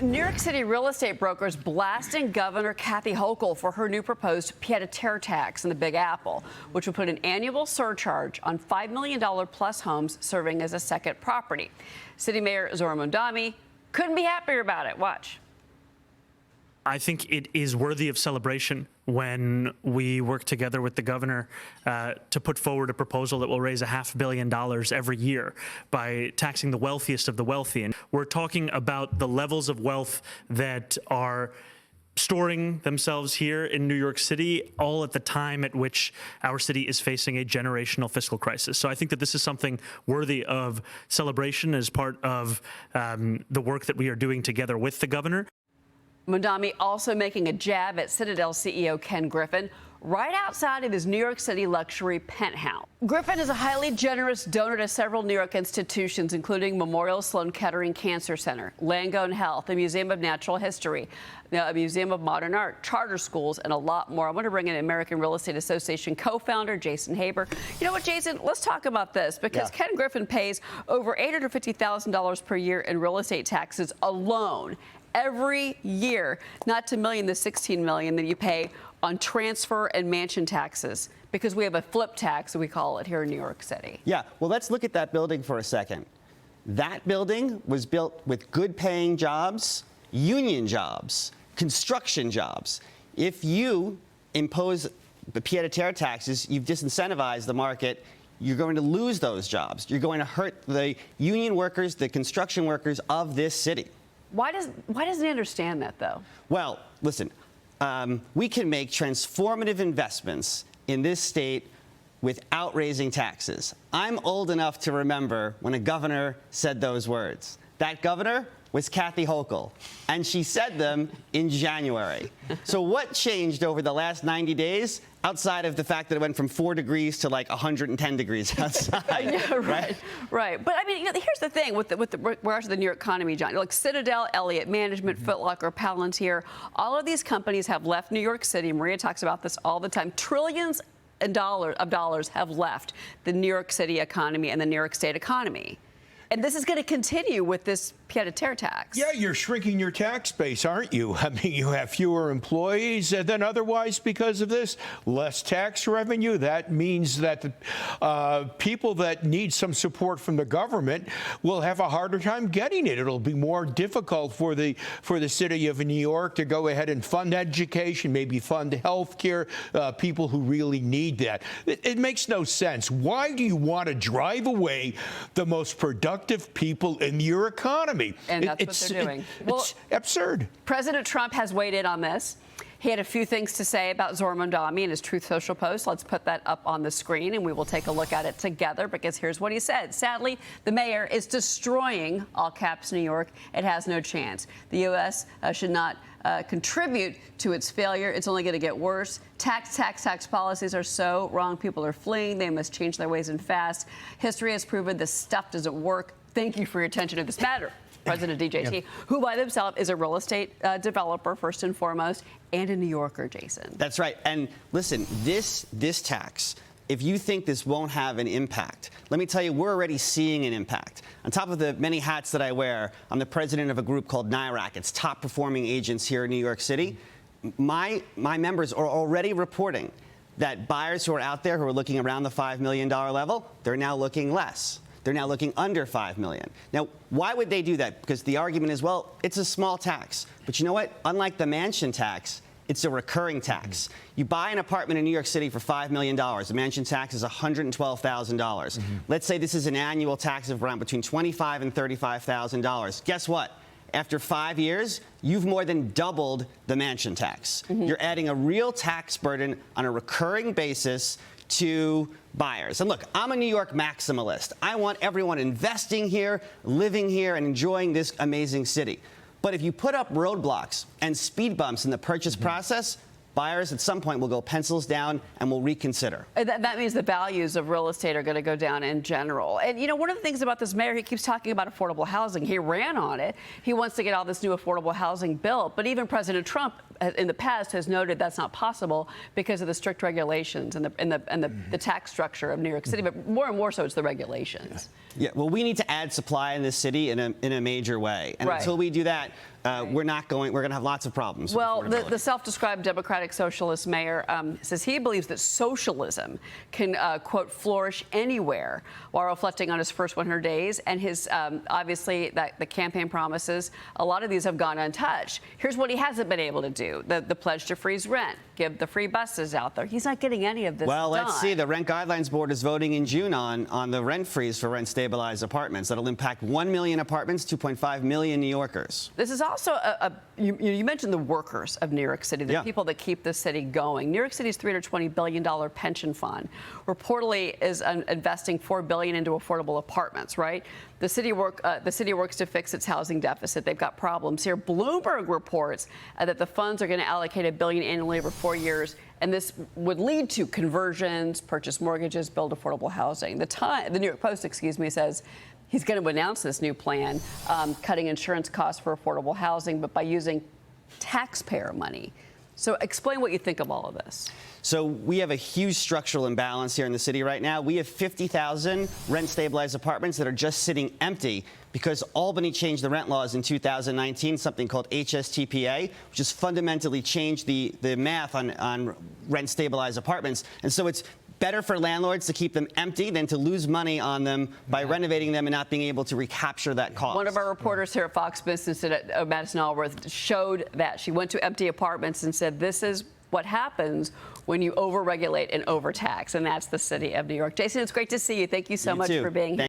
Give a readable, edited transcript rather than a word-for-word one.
New York City real estate brokers blasting Governor Kathy Hochul for her new proposed pied-à-terre tax in the Big Apple, which would put an annual surcharge on $5 million plus homes serving as a second property. City Mayor Zohran Mamdani couldn't be happier about it. Watch. I think it is worthy of celebration when we work together with the governor to put forward a proposal that will raise $500 million every year by taxing the wealthiest of the wealthy. And we're talking about the levels of wealth that are storing themselves here in New York City, all at the time at which our city is facing a generational fiscal crisis. So I think that this is something worthy of celebration as part of the work that we are doing together with the governor. Mamdani also making a jab at Citadel CEO Ken Griffin right outside of his New York City luxury penthouse. Griffin is a highly generous donor to several New York institutions, including Memorial Sloan Kettering Cancer Center, Langone Health, the Museum of Natural History, a Museum of Modern Art, charter schools, and a lot more. I want to bring in American Real Estate Association co-founder Jason Haber. You know what, Jason? Let's talk about this because Ken Griffin pays over $850,000 per year in real estate taxes alone every year, not to mention the $16 million that you pay on transfer and mansion taxes, because we have a flip tax, we call it here in New York City. Yeah, well, let's look at that building for a second. That building was built with good-paying jobs, union jobs, construction jobs. If you impose the pied-à-terre taxes, you've disincentivized the market. You're going to lose those jobs. You're going to hurt the union workers, the construction workers of this city. Why doesn't he understand that, though? Well, listen, we can make transformative investments in this state without raising taxes. I'm old enough to remember when a governor said those words. That governor was Kathy Hochul, and she said them in January. So what changed over the last 90 days outside of the fact that it went from 4 degrees to like 110 degrees outside? Yeah, right. But I mean, here's the thing with regards to the New York economy, John. Like Citadel, Elliott Management, Foot Locker, Palantir, all of these companies have left New York City. Maria talks about this all the time. Trillions of dollars have left the New York City economy and the New York State economy. And this is going to continue with this pied-à-terre tax. Yeah, you're shrinking your tax base, aren't you? I mean, you have fewer employees than otherwise because of this. Less tax revenue. That means that the people that need some support from the government will have a harder time getting it. It'll be more difficult for the city of New York to go ahead and fund education, maybe fund health care, people who really need that. It makes no sense. Why do you want to drive away the most productive people in your economy? And that's what they're doing. It's absurd. President Trump has weighed in on this. He had a few things to say about Zohran Mamdani in his Truth Social post. Let's put that up on the screen, and we will take a look at it together, because here's what he said. Sadly, the mayor is destroying, all caps, New York. It has no chance. The U.S. should not contribute to its failure. It's only going to get worse. Tax policies are so wrong. People are fleeing. They must change their ways and fast. History has proven this stuff doesn't work. Thank you for your attention to this matter. President DJT, who by themselves is a real estate developer, first and foremost, and a New Yorker, Jason. That's right. And listen, this tax, if you think this won't have an impact, let me tell you, we're already seeing an impact. On top of the many hats that I wear, I'm the president of a group called NIRAC. It's top performing agents here in New York City. My members are already reporting that buyers who are out there who are looking around the $5 million level, they're now looking less. They're now looking under $5 million. Now, why would they do that? Because the argument is, well, it's a small tax. But you know what? Unlike the mansion tax, it's a recurring tax. You buy an apartment in New York City for $5 million. The mansion tax is $112,000. Let's say this is an annual tax of around between $25,000 and $35,000. Guess what? After 5 years, you've more than doubled the mansion tax. You're adding a real tax burden on a recurring basis to buyers. And look, I'm a New York maximalist. I want everyone investing here, living here, and enjoying this amazing city. But if you put up roadblocks and speed bumps in the purchase process, buyers at some point will go pencils down and will reconsider. That means the values of real estate are going to go down in general. And, you know, one of the things about this mayor, he keeps talking about affordable housing. He ran on it. He wants to get all this new affordable housing built. But even President Trump in the past has noted that's not possible because of the strict regulations and the tax structure of New York City. But more and more so, it's the regulations. Yeah, well, we need to add supply in this city in a major way, and until we do that, we're going to have lots of problems. Well, the self-described Democratic Socialist mayor says he believes that socialism can, quote, flourish anywhere, while reflecting on his first 100 days and his, obviously, the campaign promises. A lot of these have gone untouched. Here's what he hasn't been able to do: the pledge to freeze rent, give the free buses out there. He's not getting any of this Well, done. let's see. The Rent Guidelines Board is voting in June on the rent freeze for rent-stabilized apartments. That'll impact 1 million apartments, 2.5 million New Yorkers. This is also you mentioned the workers of New York City, the people that keep the city going. New York City's $320 billion pension fund reportedly is investing $4 billion into affordable apartments, right? The city works to fix its housing deficit. They've got problems here. Bloomberg reports that the funds are going to allocate $1 billion annually over 4 years, and this would lead to conversions, purchase mortgages, build affordable housing. The New York Post, says he's going to announce this new plan, cutting insurance costs for affordable housing, but by using taxpayer money. So explain what you think of all of this. So we have a huge structural imbalance here in the city right now. We have 50,000 rent-stabilized apartments that are just sitting empty because Albany changed the rent laws in 2019, something called HSTPA, which has fundamentally changed the math on rent-stabilized apartments. And so it's better for landlords to keep them empty than to lose money on them by renovating them and not being able to recapture that cost. One of our reporters here at Fox Business at Madison Allworth showed that. She went to empty apartments and said, this is what happens when you overregulate and overtax, and that's the city of New York. Jason, it's great to see you. Thank you so much for being here.